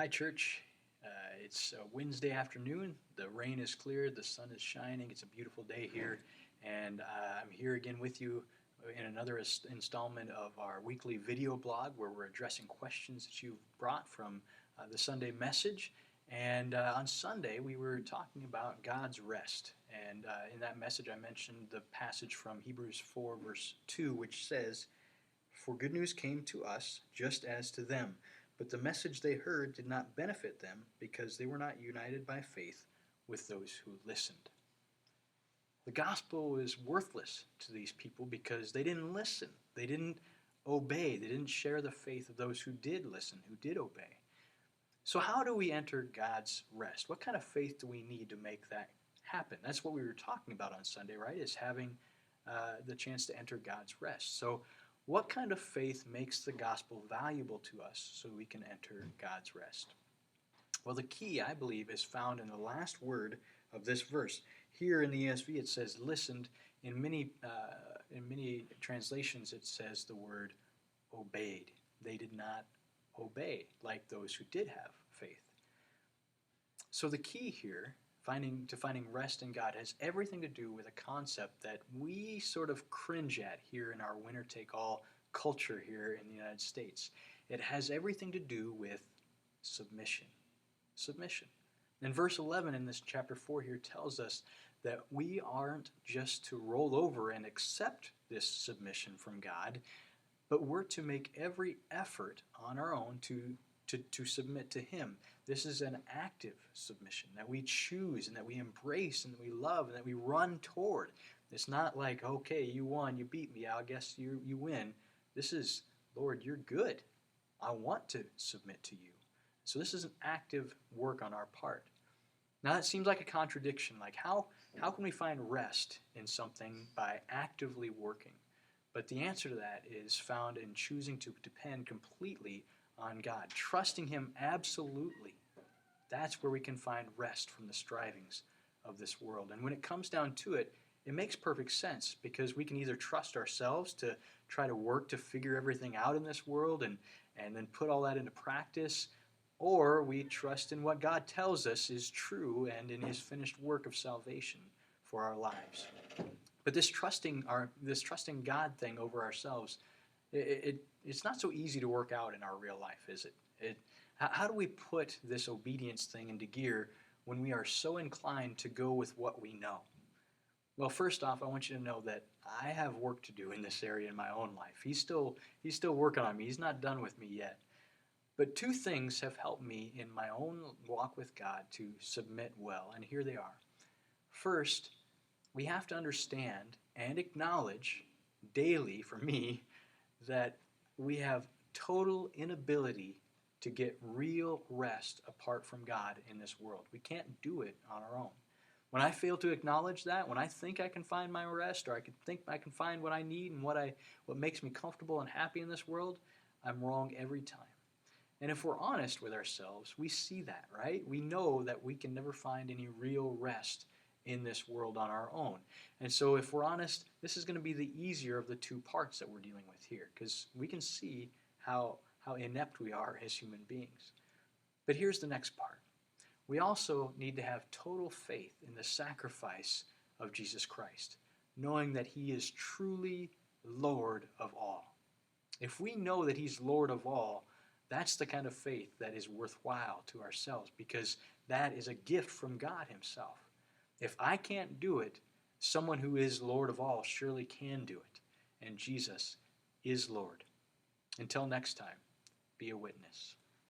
Hi, church. It's a Wednesday afternoon. The rain is cleared, the sun is shining. It's a beautiful day here, and I'm here again with you in another installment of our weekly video blog where we're addressing questions that you've brought from the Sunday message. And on Sunday, we were talking about God's rest. And in that message, I mentioned the passage from Hebrews 4, verse 2, which says, "For good news came to us just as to them. But the message they heard did not benefit them because they were not united by faith with those who listened." The gospel is worthless to these people because they didn't listen. They didn't obey. They didn't share the faith of those who did listen, who did obey. So, how do we enter God's rest? What kind of faith do we need to make that happen? That's what we were talking about on Sunday, right? Is having the chance to enter God's rest. So, what kind of faith makes the gospel valuable to us so we can enter God's rest? Well, the key, I believe, is found in the last word of this verse. Here in the ESV, it says listened. In many translations, it says the word obeyed. They did not obey like those who did have faith. So the key here finding rest in God has everything to do with a concept that we sort of cringe at here in our winner take all culture here in the United States. It has everything to do with submission. Submission. And verse 11 in this chapter 4 here tells us that we aren't just to roll over and accept this submission from God, but we're to make every effort on our own to submit to Him. This is an active submission that we choose and that we embrace and that we love and that we run toward. It's not like, okay, you won, you beat me, I guess you win. This is, Lord, you're good. I want to submit to you. So this is an active work on our part. Now that seems like a contradiction. Like how can we find rest in something by actively working? But the answer to that is found in choosing to depend completely on God, trusting Him absolutely. That's where we can find rest from the strivings of this world. And when it comes down to it, it makes perfect sense because we can either trust ourselves to try to work to figure everything out in this world and then put all that into practice, or we trust in what God tells us is true and in His finished work of salvation for our lives. But this trusting God thing over ourselves, it's not so easy to work out in our real life, is it? How do we put this obedience thing into gear when we are so inclined to go with what we know? Well, first off, I want you to know that I have work to do in this area in my own life. He's still working on me. He's not done with me yet. But two things have helped me in my own walk with God to submit well, and here they are. First, we have to understand and acknowledge daily, for me, that we have total inability to get real rest apart from God in this world. We can't do it on our own. When I fail to acknowledge that, when I think I can find my rest, or I think I can find what I need and what makes me comfortable and happy in this world, I'm wrong every time. And if we're honest with ourselves, we see that, right? We know that we can never find any real rest in this world on our own. And so if we're honest, this is going to be the easier of the two parts that we're dealing with here, because we can see how inept we are as human beings. But here's the next part. We also need to have total faith in the sacrifice of Jesus Christ, knowing that He is truly Lord of all. If we know that He's Lord of all, that's the kind of faith that is worthwhile to ourselves, because that is a gift from God Himself. If I can't do it, someone who is Lord of all surely can do it. And Jesus is Lord. Until next time, be a witness.